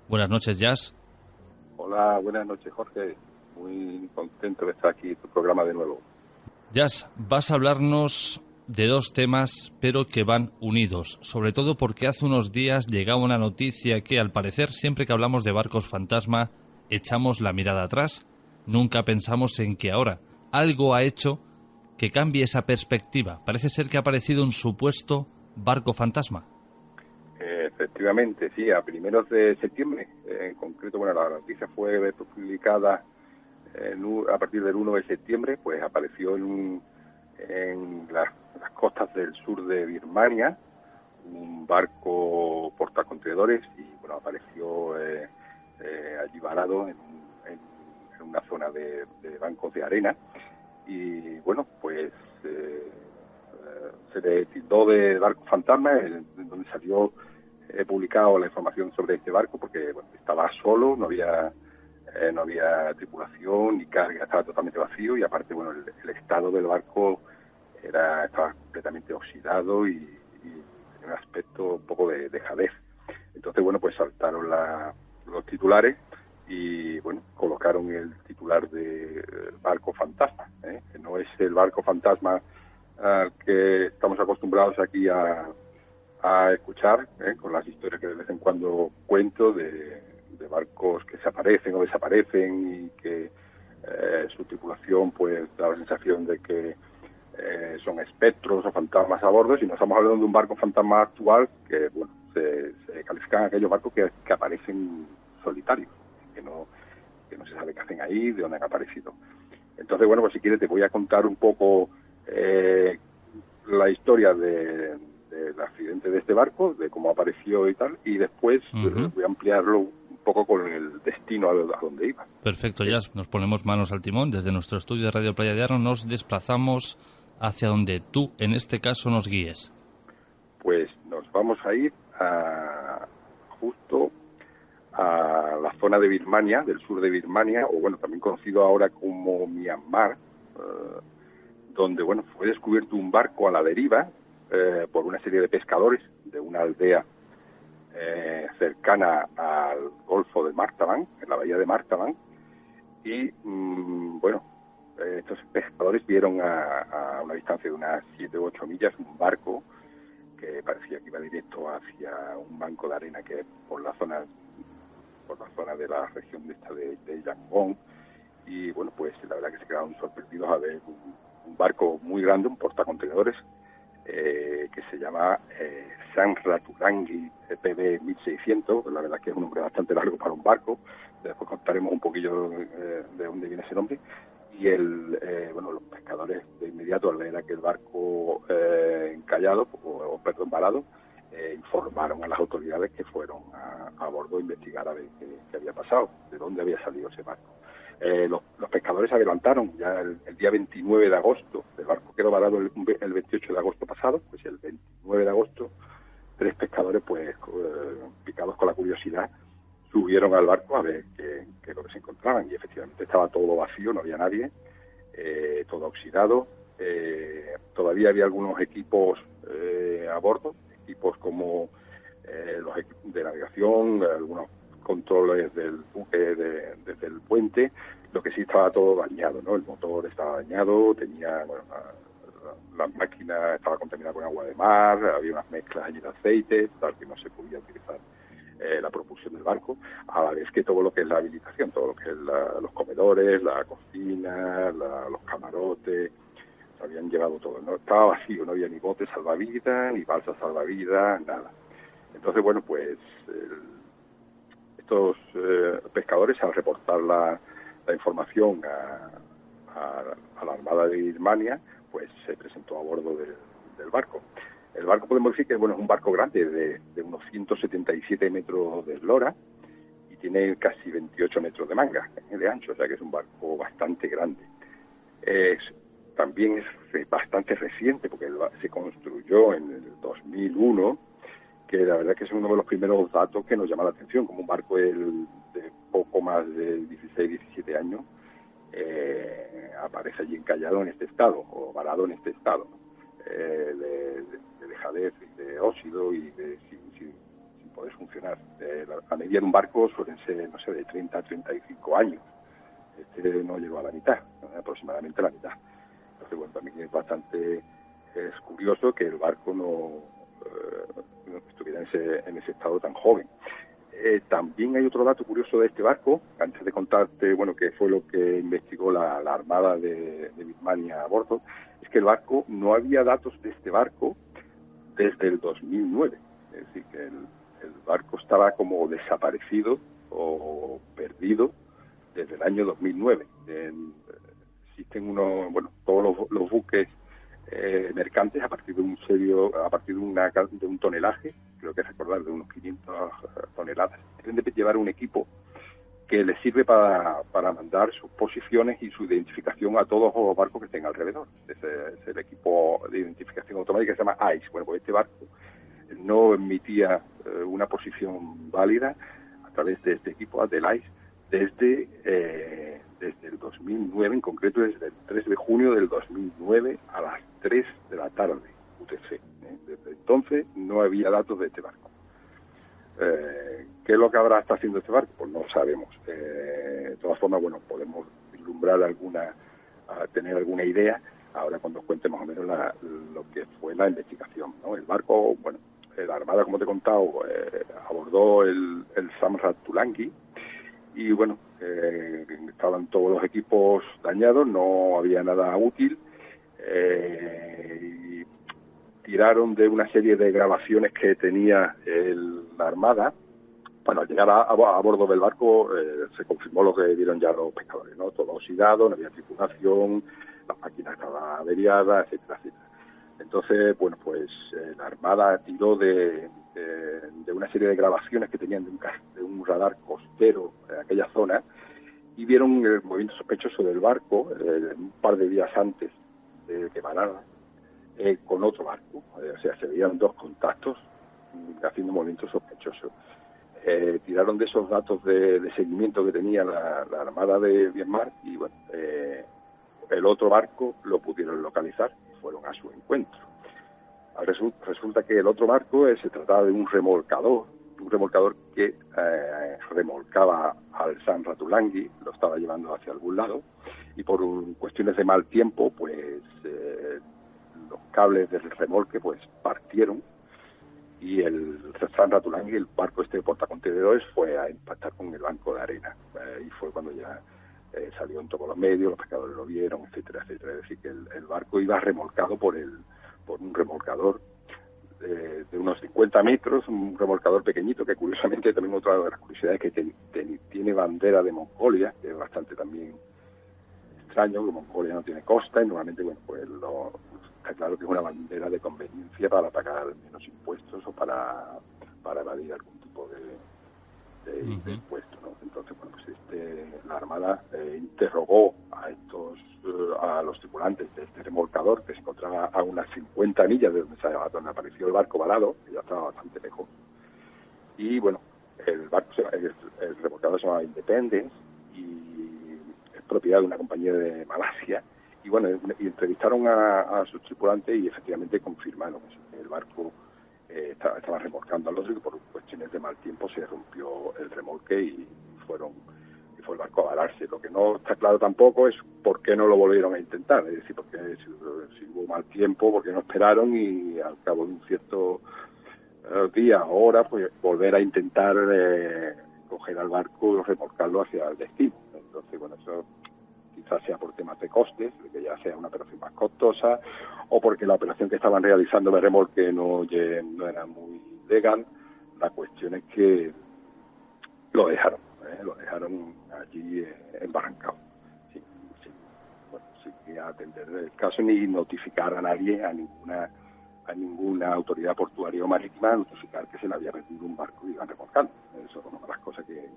Buenas noches, Jazz. Hola, buenas noches, Jorge. Muy contento de estar aquí en tu programa de nuevo. Jazz, vas a hablarnos de dos temas, pero que van unidos, sobre todo porque hace unos días llegaba una noticia que, al parecer, siempre que hablamos de barcos fantasma, echamos la mirada atrás. Nunca pensamos en que ahora algo ha hecho que cambie esa perspectiva. Parece ser que ha aparecido un supuesto barco fantasma. Efectivamente, sí, a primeros de septiembre. En concreto, bueno, la noticia fue publicada a partir del 1 de septiembre, pues apareció en las costas del sur de Birmania un barco portacontenedores y, bueno, apareció allí varado en una zona de bancos de arena. Y, bueno, pues se le tildó de barco fantasma, donde salió publicado la información sobre este barco, porque bueno, estaba solo, no había tripulación ni carga, estaba totalmente vacío, y aparte, bueno, el estado del barco estaba completamente oxidado y tenía un aspecto un poco de dejadez. Entonces, bueno, pues saltaron los titulares y, bueno, colocaron el titular de barco fantasma, que no es el barco fantasma al que estamos acostumbrados aquí a escuchar, con las historias que de vez en cuando cuento de barcos que se aparecen o desaparecen y que su tripulación pues da la sensación de que son espectros o fantasmas a bordo, sino estamos hablando de un barco fantasma actual que, bueno, se califican aquellos barcos que aparecen solitarios, que no se sabe qué hacen ahí, de dónde han aparecido. Entonces, bueno, pues si quieres te voy a contar un poco la historia del accidente de este barco, de cómo apareció y tal, y después voy a ampliarlo un poco con el destino a donde iba. Perfecto, ya nos ponemos manos al timón. Desde nuestro estudio de Radio Playa de Arno nos desplazamos hacia donde tú, en este caso, nos guíes. Pues nos vamos a ir justo a la zona de Birmania, del sur de Birmania, o bueno, también conocido ahora como Myanmar, donde, bueno, fue descubierto un barco a la deriva por una serie de pescadores de una aldea cercana al Golfo de Martaban, en la bahía de Martaban, y, bueno, estos pescadores vieron a una distancia de unas 7 u 8 millas un barco que parecía que iba directo hacia un banco de arena que por la zona de la región de Yangon. Y, bueno, pues la verdad que se quedaron sorprendidos a ver un barco muy grande, un portacontenedores, que se llama Sanratulangi PB 1600. La verdad que es un nombre bastante largo para un barco. Después contaremos un poquillo de dónde viene ese nombre. Y bueno, los pescadores de inmediato, al ver aquel barco encallado, varado, informaron a las autoridades que fueron a bordo a investigar a ver qué había pasado, de dónde había salido ese barco. Los pescadores se adelantaron ya el día 29 de agosto. El barco quedó varado el 28 de agosto pasado. Pues el 29 de agosto 3 pescadores, pues picados con la curiosidad, subieron al barco a ver qué es lo que se encontraban, y efectivamente estaba todo vacío, no había nadie, todo oxidado. Todavía había algunos equipos a bordo, equipos como los de navegación, algunos controles del buque desde el puente. Lo que sí estaba todo dañado, ¿no? El motor estaba dañado, tenía, bueno, la máquina estaba contaminada con agua de mar, había unas mezclas allí de aceite, tal, que no se podía utilizar la propulsión del barco, a la vez que todo lo que es la habilitación, todo lo que es los comedores, la cocina, los camarotes, se habían llevado todo, ¿no? Estaba vacío, no había ni botes salvavidas, ni balsas salvavidas, nada. Entonces, bueno, pues estos pescadores, al reportar la información a la Armada de Birmania, pues se presentó a bordo del barco. El barco, podemos decir que, bueno, es un barco grande de unos 177 metros de eslora y tiene casi 28 metros de manga de ancho, o sea que es un barco bastante grande. También es bastante reciente, porque se construyó en el 2001, que la verdad que es uno de los primeros datos que nos llama la atención, como un barco de poco más de 16, 17 años aparece allí encallado en este estado, o varado en este estado, ¿no? De dejadez y de óxido y sin poder funcionar. La media de un barco suelen ser, no sé, de 30 a 35 años. Este no llegó a la mitad, aproximadamente la mitad. Entonces, bueno, también es curioso que el barco no estuviera en ese estado tan joven. También hay otro dato curioso de este barco, antes de contarte, bueno, qué fue lo que investigó la Armada de Birmania a bordo, es que el barco, no había datos de este barco desde el 2009. Es decir, que el barco estaba como desaparecido o perdido desde el año 2009. Existen todos los buques mercantes a partir de un tonelaje, creo que recordar de unos 500 toneladas, deben de llevar un equipo que les sirve para mandar sus posiciones y su identificación a todos los barcos que estén alrededor. Es el equipo de identificación automática que se llama ICE. Bueno, pues este barco no emitía una posición válida a través de este equipo del ICE desde el 2009, en concreto desde el 3 de junio del 2009 a las 3 de la tarde, UTC. Desde entonces no había datos de este barco. ¿Qué es lo que está haciendo este barco? Pues no sabemos. De todas formas, bueno, podemos vislumbrar tener alguna idea ahora cuando cuente más o menos lo que fue la investigación, ¿no? El barco, bueno, la Armada, como te he contado, abordó el Samratulangi y, bueno, estaban todos los equipos dañados, no había nada útil, y tiraron de una serie de grabaciones que tenía la Armada. Bueno, al llegar a bordo del barco se confirmó lo que vieron ya los pescadores, ¿no? Todo oxidado, no había tripulación, las máquinas estaban averiadas, etcétera, etcétera. Entonces, bueno, pues la Armada tiró de una serie de grabaciones que tenían de un radar costero en aquella zona y vieron el movimiento sospechoso del barco un par de días antes de que parara con otro barco. O sea, se veían dos contactos haciendo movimientos sospechosos. Tiraron de esos datos de seguimiento que tenía la Armada de Myanmar y, bueno, el otro barco lo pudieron localizar y fueron a su encuentro. Resulta que el otro barco se trataba de un remolcador que remolcaba al Samratulangi, lo estaba llevando hacia algún lado, y por cuestiones de mal tiempo, pues los cables del remolque pues partieron y el Samratulangi, el barco de portacontenedores, fue a impactar con el banco de arena. Y fue cuando ya salió en todos los medios, los pescadores lo vieron, etcétera, etcétera. Es decir, que el barco iba remolcado por un remolcador de unos 50 metros, un remolcador pequeñito, que curiosamente también otra de las curiosidades es que tiene bandera de Mongolia, que es bastante también extraño, que Mongolia no tiene costa y normalmente, bueno, pues está claro que es una bandera de conveniencia para pagar menos impuestos o para evadir algún tipo de impuesto, ¿no? Entonces, bueno, pues la Armada interrogó a los tripulantes de este remolcador, que se encontraba a unas 50 millas de donde apareció el barco varado, que ya estaba bastante lejos. Y, bueno, el remolcador se llama Independence y es propiedad de una compañía de Malasia. Y, bueno, y entrevistaron a sus tripulantes y efectivamente confirmaron que el barco estaba remolcando al otro y que por cuestiones de mal tiempo se rompió el remolque y fue el barco a vararse. Lo que no está claro tampoco es por qué no lo volvieron a intentar, es decir, porque si hubo mal tiempo, porque no esperaron y al cabo de un cierto día o hora, pues volver a intentar coger al barco y remolcarlo hacia el destino. Entonces, bueno, eso quizás sea por temas de costes, de que ya sea una operación más costosa, o porque la operación que estaban realizando de remolque no era muy legal. La cuestión es que lo dejaron allí embarrancado, sin atender el caso ni notificar a nadie, a ninguna autoridad portuaria o marítima, notificar que se le había perdido un barco y iban remolcando. Eso es una de las cosas que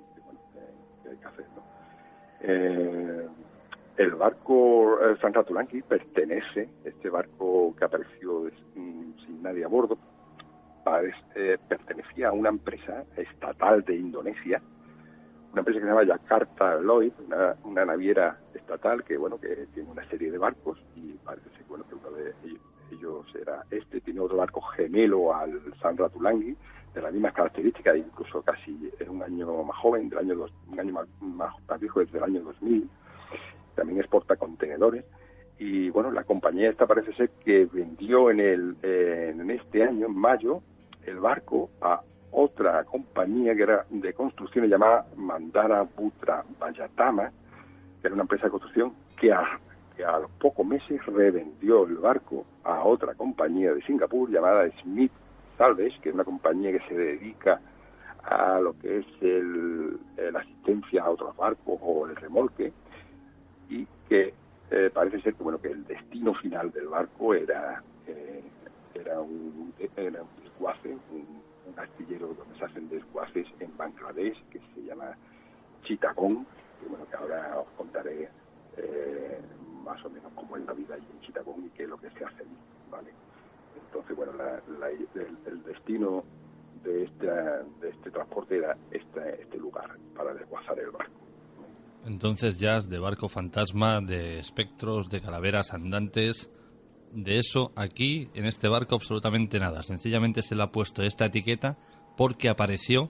hay que hacer, ¿no? El barco Samratulangi este barco que apareció sin nadie a bordo, pertenecía a una empresa estatal de Indonesia, una empresa que se llama Jakarta Lloyd, una naviera estatal que tiene una serie de barcos y parece que uno de ellos era tiene otro barco gemelo al Samratulangi, de las mismas características, incluso casi es un año más joven, un año más viejo, desde el año 2000. También exporta contenedores. Y bueno, la compañía esta parece ser que vendió en este año, en mayo, el barco a otra compañía que era de construcción llamada Mandara Putra Vayatama, que era una empresa de construcción que a los pocos meses revendió el barco a otra compañía de Singapur llamada Smith Salvage, que es una compañía que se dedica a lo que es la asistencia a otros barcos o el remolque, y que parece ser que bueno, que el destino final del barco era un desguace, un astillero donde se hacen desguaces en Bangladesh, que se llama Chittagong, que bueno, que ahora os contaré más o menos cómo es la vida allí en Chittagong y qué es lo que se hace allí, ¿vale? Entonces, bueno, el destino de este transporte era este lugar para desguazar el barco. Entonces, ya de barco fantasma, de espectros, de calaveras andantes, de eso aquí, en este barco, absolutamente nada. Sencillamente se le ha puesto esta etiqueta porque apareció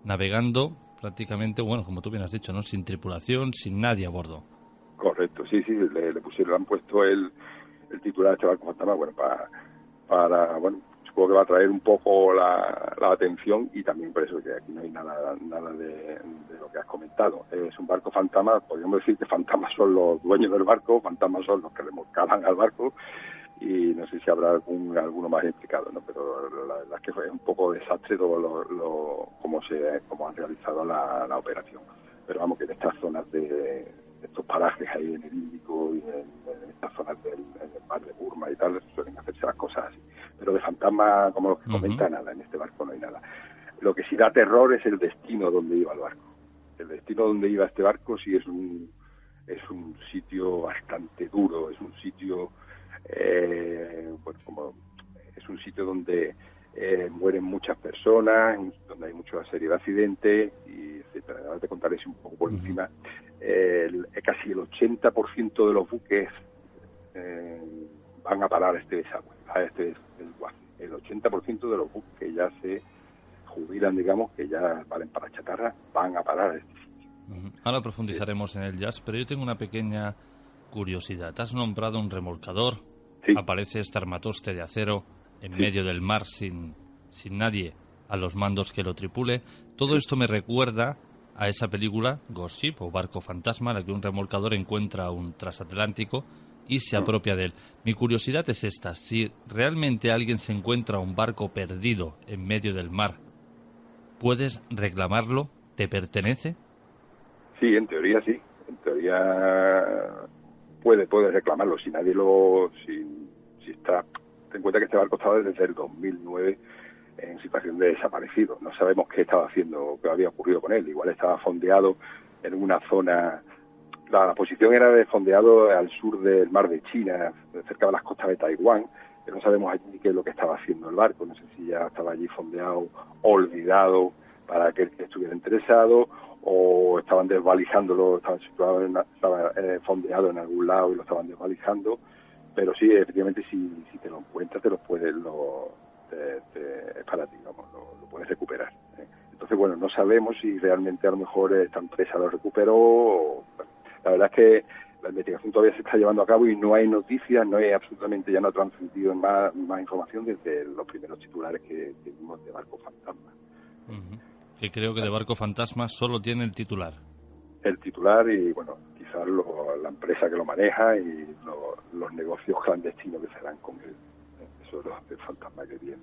navegando prácticamente, bueno, como tú bien has dicho, ¿no? Sin tripulación, sin nadie a bordo. Correcto, sí, le han puesto el titular de este barco fantasma, bueno, para bueno, supongo que va a traer un poco la atención, y también por eso que aquí no hay nada de lo que has comentado. Es un barco fantasma, podríamos decir que fantasmas son los dueños del barco, fantasmas son los que remolcaban al barco, y no sé si habrá alguno más implicado, ¿no? Pero la verdad es que fue un poco desastre todo cómo han realizado la operación. Pero vamos, que en estas zonas de estos parajes ahí en el Índico y en estas zonas del mar de Burma y tal, suelen hacerse las cosas así. Pero de fantasma, como lo que comenta, nada, en este barco no hay nada. Lo que sí da terror es el destino donde iba el barco. El destino donde iba este barco sí es un sitio bastante duro, es un sitio, es un sitio donde mueren muchas personas, donde hay mucha serie de accidentes, y etcétera. Ahora te contaré un poco por encima. Casi el 80% de los buques van a parar a este desagüe, a este desguace. El 80% de los buques que ya se jubilan, digamos, que ya valen para chatarra, van a parar a este sitio. Ahora profundizaremos en el jazz, pero yo tengo una pequeña curiosidad. Has nombrado un remolcador, sí. Aparece este armatoste de acero en medio del mar sin nadie a los mandos que lo tripule. Todo esto me recuerda a esa película Ghost Ship o Barco Fantasma, en la que un remolcador encuentra un transatlántico y se apropia de él. Mi curiosidad es esta: si realmente alguien se encuentra un barco perdido en medio del mar, ¿puedes reclamarlo? ¿Te pertenece? Sí, en teoría sí. En teoría puede reclamarlo. Si nadie si está... Ten en cuenta que este barco estaba desde el 2009 en situación de desaparecido. No sabemos qué estaba haciendo, qué había ocurrido con él. Igual estaba fondeado en una zona... La posición era de fondeado al sur del mar de China, cerca de las costas de Taiwán, pero no sabemos allí qué es lo que estaba haciendo el barco. No sé si ya estaba allí fondeado, olvidado para aquel que estuviera interesado, o estaban desvalijándolo, estaba fondeado en algún lado y lo estaban desvalijando. Pero sí, efectivamente, si te lo encuentras, te lo puedes, es para ti, vamos, lo puedes recuperar. Entonces, bueno, no sabemos si realmente a lo mejor esta empresa lo recuperó. Bueno, la verdad es que la investigación todavía se está llevando a cabo y no hay noticias, absolutamente, ya no ha transmitido más información desde los primeros titulares que vimos de Barco Fantasma. Que creo que de Barco Fantasma solo tiene el titular. El titular y, bueno, quizás la empresa que lo maneja y los negocios clandestinos que se dan con él. Eso es el fantasma que tiene.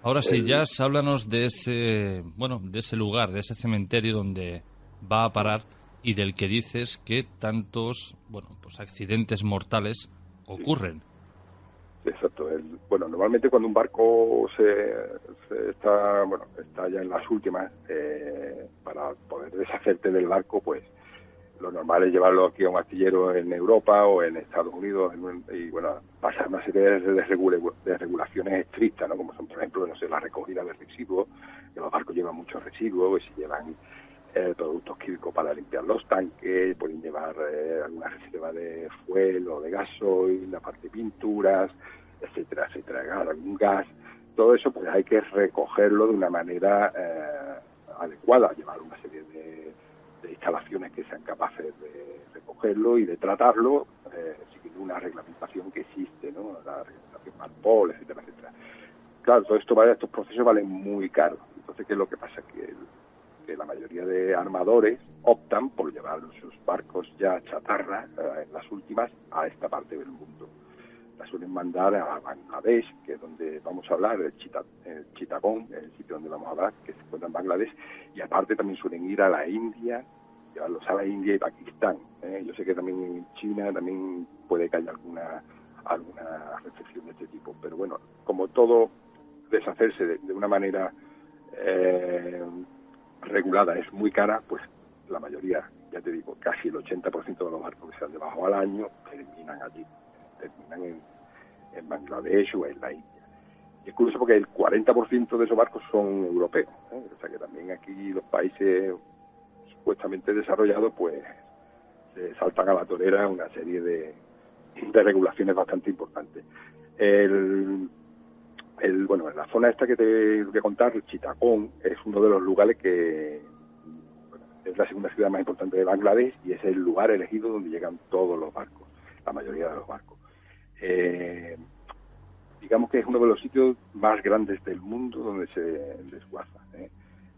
Ahora sí, Jazz, háblanos de ese lugar, de ese cementerio donde va a parar y del que dices que tantos, accidentes mortales ocurren. Exacto. Normalmente cuando un barco está ya en las últimas, para poder deshacerte del barco, pues lo normal es llevarlo aquí a un astillero en Europa o en Estados Unidos y pasar una serie de regulaciones estrictas, ¿no? Como son, por ejemplo, la recogida de residuos, que los barcos llevan muchos residuos, y si llevan productos químicos para limpiar los tanques, pueden llevar alguna reserva de fuel o de gasoil, aparte pinturas, etcétera, algún gas. todo eso pues hay que recogerlo de una manera adecuada, llevar una serie de instalaciones que sean capaces de recogerlo y de tratarlo, siguiendo una reglamentación que existe, ¿no? La reglamentación Marpol, etcétera, etcétera. Claro, estos procesos valen muy caros. Entonces, ¿qué es lo que pasa? Que la mayoría de armadores optan por llevar sus barcos ya chatarra, en las últimas, a esta parte del mundo. La suelen mandar a Bangladesh, que es donde vamos a hablar, el Chittagong, el sitio donde vamos a hablar, que se encuentra en Bangladesh, y aparte también suelen ir a la India, llevarlos a la India y Pakistán. Yo sé que también en China también puede que haya alguna recepción de este tipo, pero bueno, como todo deshacerse de una manera regulada es muy cara, pues la mayoría, ya te digo, casi el 80% de los barcos que se han debajo al año terminan allí, terminan en Bangladesh o en la India. Y es curioso porque el 40% de esos barcos son europeos, o sea que también aquí los países supuestamente desarrollados pues se saltan a la torera una serie de regulaciones bastante importantes. Bueno, en la zona esta que te voy a contar, el Chittagong, es uno de los lugares que es la segunda ciudad más importante de Bangladesh y es el lugar elegido donde llegan todos los barcos, la mayoría de los barcos. Digamos que es uno de los sitios más grandes del mundo donde se desguaza.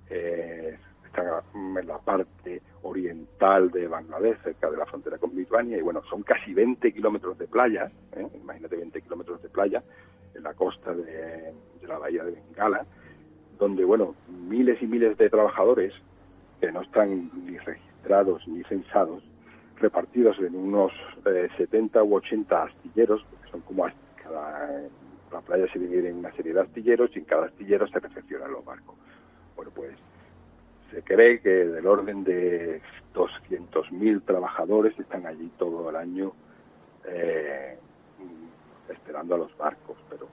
Está en la parte oriental de Bangladesh, cerca de la frontera con Lituania, y bueno, son casi 20 kilómetros de playa, imagínate 20 kilómetros de playa en la costa de la bahía de Bengala, donde, bueno, miles y miles de trabajadores que no están ni registrados ni censados, repartidos en unos 70 u 80 astilleros, porque son como la playa se divide en una serie de astilleros y en cada astillero se recepcionan los barcos. Bueno, pues se cree que del orden de 200.000 trabajadores están allí todo el año esperando a los barcos, pero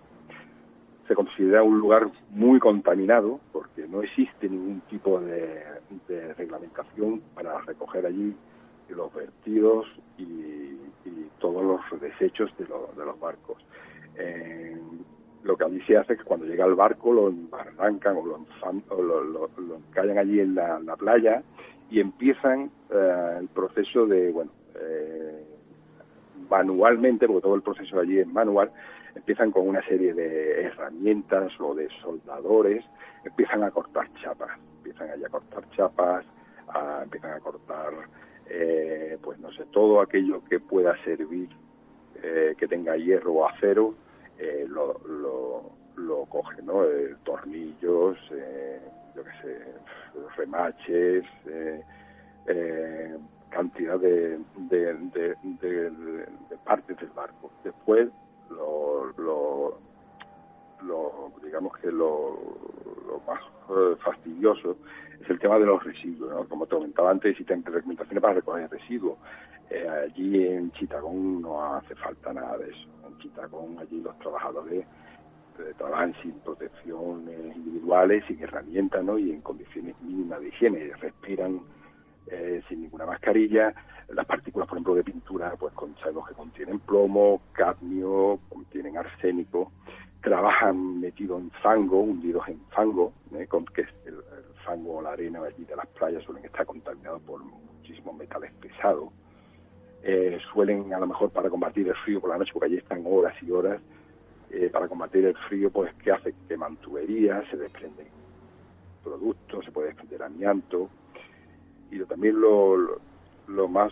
se considera un lugar muy contaminado porque no existe ningún tipo de reglamentación para recoger allí los vertidos y todos los desechos de los barcos. Lo que allí se hace es que cuando llega el barco lo embarrancan o lo encallan allí en la playa y empiezan el proceso de, manualmente, porque todo el proceso allí es manual, empiezan con una serie de herramientas o de soldadores, empiezan a cortar chapas, empiezan a cortar, pues no sé, todo aquello que pueda servir, que tenga hierro o acero, lo cogen, ¿no? Tornillos, yo qué sé, remaches, cantidad de partes del barco. Después digamos que lo más fastidioso es el tema de los residuos, ¿no? Como te comentaba antes, existen reglamentaciones para recoger residuos. Allí en Chittagong no hace falta nada de eso. En Chittagong allí los trabajadores trabajan sin protecciones individuales, sin herramientas, ¿no? Y en condiciones mínimas de higiene, respiran sin ninguna mascarilla. Las partículas, por ejemplo, de pintura, pues sabemos que contienen plomo, cadmio, contienen arsénico, trabajan metidos en fango, hundidos en fango, que es el fango o la arena allí de las playas suelen estar contaminados por muchísimos metales pesados. Suelen, a lo mejor, para combatir el frío por la noche, porque allí están horas y horas, para combatir el frío, pues, ¿qué hace? Queman tuberías, se desprenden productos, se puede desprender amianto. Y también lo más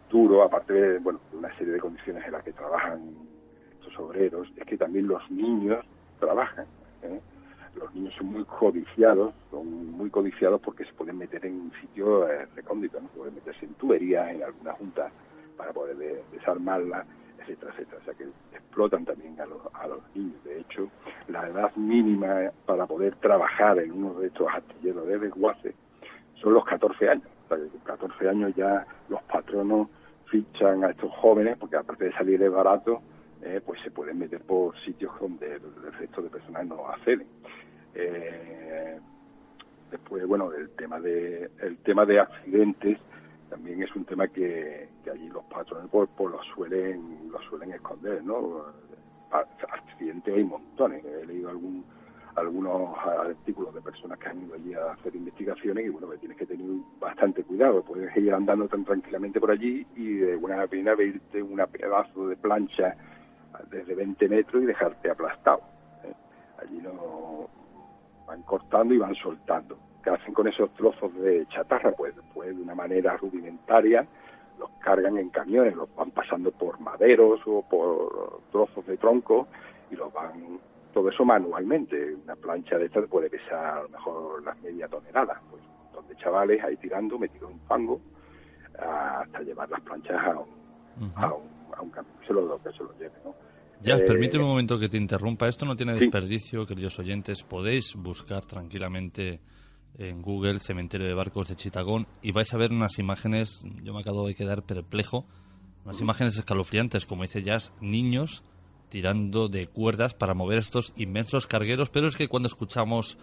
duro, aparte de una serie de condiciones en las que trabajan estos obreros, es que también los niños trabajan. Los niños son muy codiciados porque se pueden meter en sitios recónditos, ¿no? Pueden meterse en tuberías, en alguna junta para poder desarmarla, etcétera, etcétera. O sea que explotan también a los niños. De hecho, la edad mínima para poder trabajar en uno de estos astilleros de desguace son los 14 años. O sea, que con 14 años ya los patronos fichan a estos jóvenes, porque aparte de salir de barato, pues se pueden meter por sitios donde el resto de personas no acceden. Después, el tema de accidentes también es un tema que allí los patrones pues lo suelen esconder, ¿no? Accidentes hay montones. He leído algunos artículos de personas que han ido allí a hacer investigaciones y bueno, pues tienes que tener bastante cuidado, puedes ir andando tan tranquilamente por allí y de buena pena verte un pedazo de plancha desde 20 metros y dejarte aplastado. Allí no van cortando y van soltando. ¿Qué hacen con esos trozos de chatarra? Pues de una manera rudimentaria los cargan en camiones, los van pasando por maderos o por trozos de tronco y los van, todo eso manualmente. Una plancha de estas puede pesar a lo mejor las media toneladas. Pues un montón de chavales ahí tirando, metidos en fango, hasta llevar las planchas a un camión que se lo lleve, ¿no? Ya, permíteme un momento que te interrumpa. Esto no tiene Sí. desperdicio, queridos oyentes. Podéis buscar tranquilamente en Google Cementerio de Barcos de Chittagong y vais a ver unas imágenes, yo me acabo de quedar perplejo, unas imágenes escalofriantes, como dice Jazz, niños tirando de cuerdas para mover estos inmensos cargueros, pero es que cuando escuchamos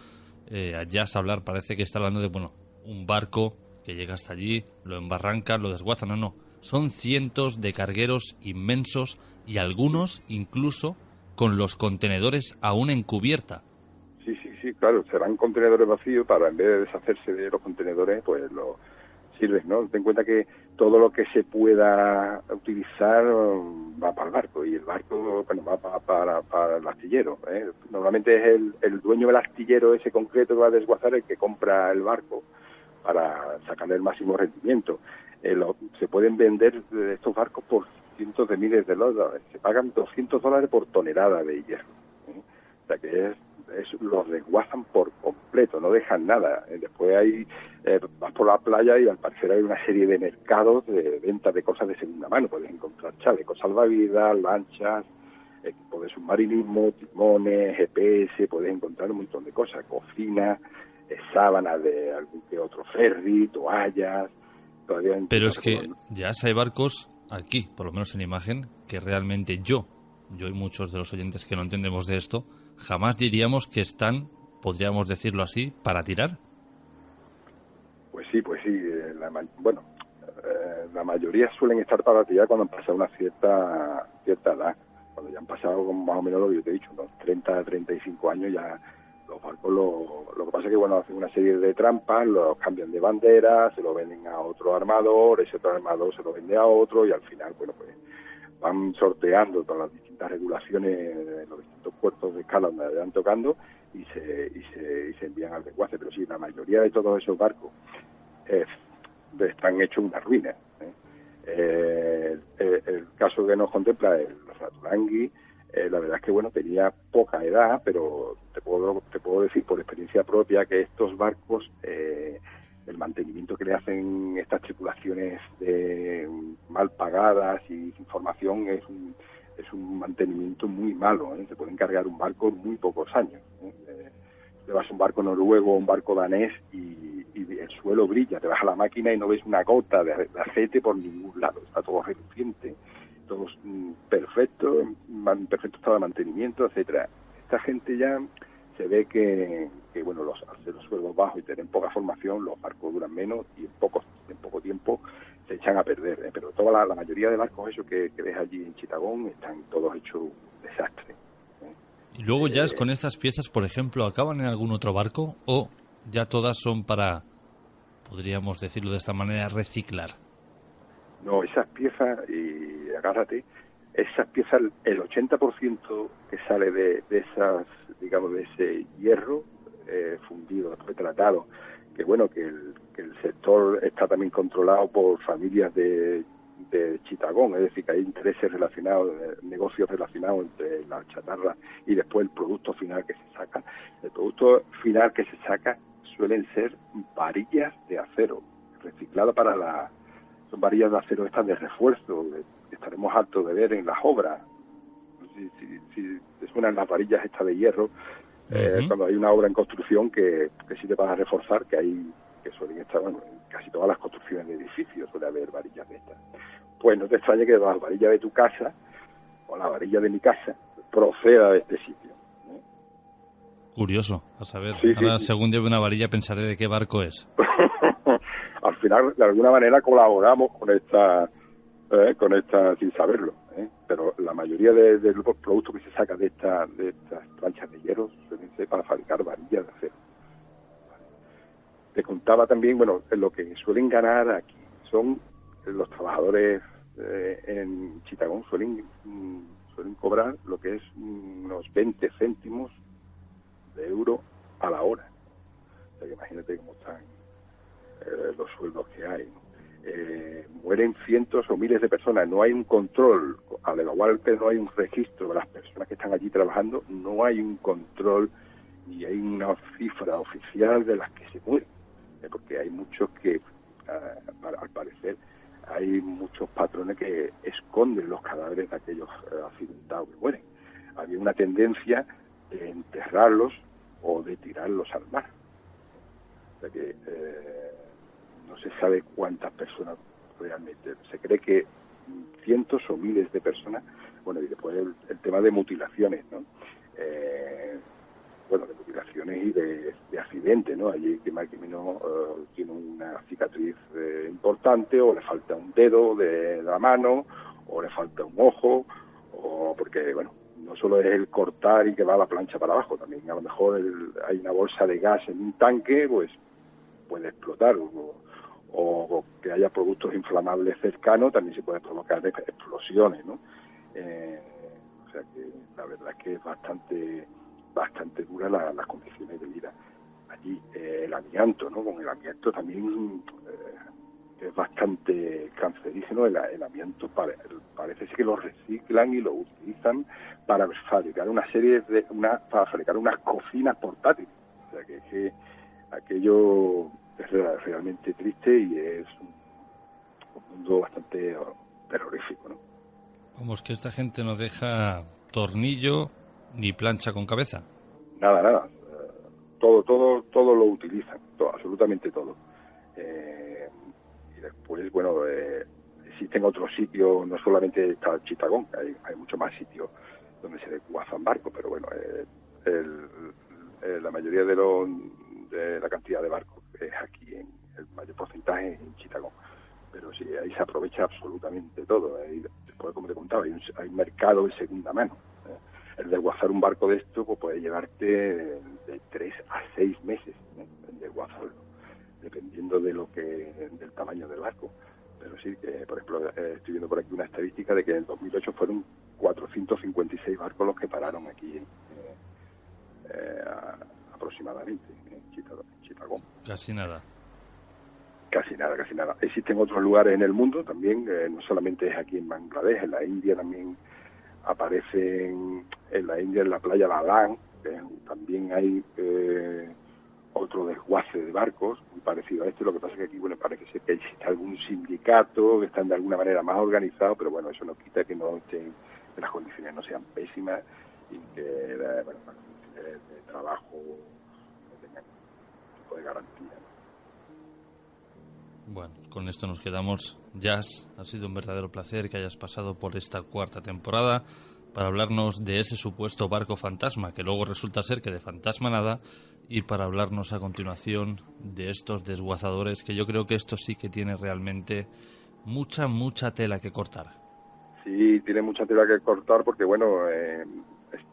a Jazz hablar parece que está hablando de, bueno, un barco que llega hasta allí, lo embarranca, lo desguaza, no, son cientos de cargueros inmensos y algunos incluso con los contenedores aún en cubierta. Sí, claro, serán contenedores vacíos para, en vez de deshacerse de los contenedores, pues lo sirven, ¿no? Ten en cuenta que todo lo que se pueda utilizar va para el barco y el barco, bueno, va para el astillero, ¿eh? Normalmente es el dueño del astillero ese concreto que va a desguazar el que compra el barco para sacarle el máximo rendimiento. Se pueden vender estos barcos por cientos de miles de dólares, se pagan $200 por tonelada de hierro, ¿eh? O sea que los desguazan por completo, no dejan nada. Después vas por la playa y al parecer hay una serie de mercados de ventas de cosas de segunda mano. Puedes encontrar chalecos salvavidas, lanchas, equipos de submarinismo, timones, GPS, puedes encontrar un montón de cosas, cocinas, sábanas de algún que otro ferry, toallas. Pero es que ya hay barcos aquí, por lo menos en imagen, que realmente yo y muchos de los oyentes que no entendemos de esto, jamás diríamos que están, podríamos decirlo así, para tirar. Pues sí. La mayoría suelen estar para tirar cuando han pasado una cierta edad. Cuando ya han pasado más o menos lo que yo te he dicho, unos 30 a 35 años, ya los barcos lo que pasa es que, bueno, hacen una serie de trampas, los cambian de bandera, se lo venden a otro armador, ese otro armador se lo vende a otro y al final, bueno, pues van sorteando todas las distintas regulaciones de los distintos puertos de escala donde vayan tocando y se envían al desguace. Pero sí, la mayoría de todos esos barcos están hechos una ruina, ¿eh? El caso que nos contempla el Raturangui, la verdad es que, bueno, tenía poca edad, pero te puedo decir por experiencia propia que estos barcos, el mantenimiento que le hacen estas tripulaciones mal pagadas y sin formación es un mantenimiento muy malo, ¿eh? Se puede encargar un barco en muy pocos años, ¿eh? Te vas a un barco noruego o un barco danés y el suelo brilla, te vas a la máquina y no ves una gota de aceite por ningún lado, está todo reluciente, todo perfecto, en perfecto estado de mantenimiento, etcétera. Esta gente ya se ve que bueno, al ser los suelos bajos y tener poca formación, los barcos duran menos y en poco tiempo se echan a perder, ¿eh? Pero toda la mayoría de barcos esos que ves allí en Chittagong están todos hechos un desastre, ¿eh? Y luego ya con estas piezas, por ejemplo, ¿acaban en algún otro barco o ya todas son para, podríamos decirlo de esta manera, reciclar? No, esas piezas, y agárrate, esas piezas, el 80% que sale de esas, digamos, de ese hierro fundido, después tratado, que bueno, que el sector está también controlado por familias de Chittagong, es decir, que hay intereses relacionados, negocios relacionados entre la chatarra y después el producto final que se saca. El producto final que se saca suelen ser varillas de acero, recicladas son varillas de acero estas de refuerzo, que estaremos hartos de ver en las obras. Si te suenan las varillas estas de hierro, cuando hay una obra en construcción que sirve para reforzar, que suelen estar, bueno, en casi todas las construcciones de edificios suele haber varillas de estas. Pues no te extrañe que la varilla de tu casa o la varilla de mi casa proceda de este sitio, ¿eh? Curioso, a saber. Sí, ahora, sí. según lleve una varilla, pensaré de qué barco es. Al final, de alguna manera, colaboramos con esta sin saberlo, ¿eh? pero la mayoría de los productos que se sacan de estas planchas de hierro suelen ser para fabricar varillas de acero. Te contaba también, bueno, lo que suelen ganar aquí son los trabajadores en Chittagong suelen cobrar lo que es unos 20 céntimos de euro a la hora. O sea, que imagínate cómo están los sueldos que hay, ¿no? Mueren cientos o miles de personas, no hay un control, al igual que no hay un registro de las personas que están allí trabajando, no hay un control ni hay una cifra oficial de las que se mueren, porque hay muchos que, al parecer, hay muchos patrones que esconden los cadáveres de aquellos accidentados que mueren. Había una tendencia de enterrarlos o de tirarlos al mar. O sea que no se sabe cuántas personas realmente. Se cree que cientos o miles de personas. Bueno, y después el tema de mutilaciones, ¿no? Bueno, de mutilaciones y de accidentes, ¿no? Allí que Marquimino tiene una cicatriz importante, o le falta un dedo de la mano, o le falta un ojo, o porque, bueno, no solo es el cortar y que va la plancha para abajo, también a lo mejor hay una bolsa de gas en un tanque, pues puede explotar, o que haya productos inflamables cercanos, también se pueden provocar explosiones, ¿no? O sea que la verdad es que es bastante dura las condiciones de vida allí. El amianto, ¿no? Con el amianto también es bastante cancerígeno. El amianto parece ser que lo reciclan y lo utilizan para fabricar para fabricar unas cocinas portátiles. O sea que aquello es realmente triste y es un mundo bastante terrorífico, ¿no? Vamos, que esta gente no deja tornillo ni plancha con cabeza. Nada. Todo lo utilizan, absolutamente todo. Y después, bueno, existen otros sitios, no solamente está Chittagong, hay muchos más sitios donde se desguazan barcos, pero bueno, la mayoría de la cantidad de barcos es aquí, en el mayor porcentaje en Chittagong. Pero sí, ahí se aprovecha absolutamente todo. Después, como te contaba, hay un mercado de segunda mano. El desguazar un barco de esto pues puede llevarte de 3 a 6 meses, el desguazarlo, dependiendo del tamaño del barco. Pero sí, que por ejemplo, estoy viendo por aquí una estadística de que en 2008 fueron 456 barcos los que pararon aquí aproximadamente en Chittagong. Casi nada. Casi nada. Existen otros lugares en el mundo también, no solamente es aquí en Bangladesh, en la India también aparecen, en la India, en la playa Lalang, también hay otro desguace de barcos muy parecido a este. Lo que pasa es que aquí, bueno, parece ser que existe algún sindicato que están de alguna manera más organizados, pero bueno, eso no quita que no estén, que las condiciones no sean pésimas y que las condiciones de trabajo no tengan ningún tipo de garantía, ¿no? Bueno, con esto nos quedamos. Jazz, ha sido un verdadero placer que hayas pasado por esta cuarta temporada para hablarnos de ese supuesto barco fantasma, que luego resulta ser que de fantasma nada, y para hablarnos a continuación de estos desguazadores, que yo creo que esto sí que tiene realmente mucha tela que cortar. Sí, tiene mucha tela que cortar porque, bueno,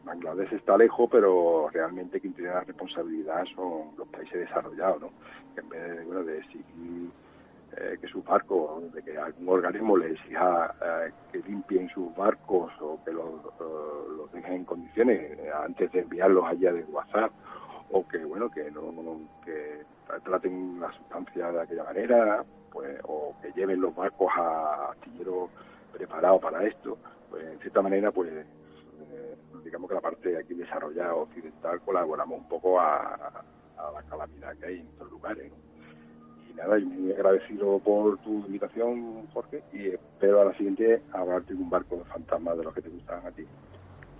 Bangladesh está lejos, pero realmente quien tiene la responsabilidad son los países desarrollados, ¿no? Que en vez de exigir que sus barcos, de que algún organismo les exija que limpien sus barcos o que los dejen en condiciones antes de enviarlos allá de WhatsApp, o que que traten la sustancia de aquella manera, pues, o que lleven los barcos a astilleros preparados para esto, pues en cierta manera, pues digamos que la parte aquí desarrollada occidental colaboramos un poco a la calamidad que hay en estos lugares, ¿no? Y nada, y muy agradecido por tu invitación, Jorge, y espero a la siguiente hablarte de un barco de fantasmas de los que te gustan a ti.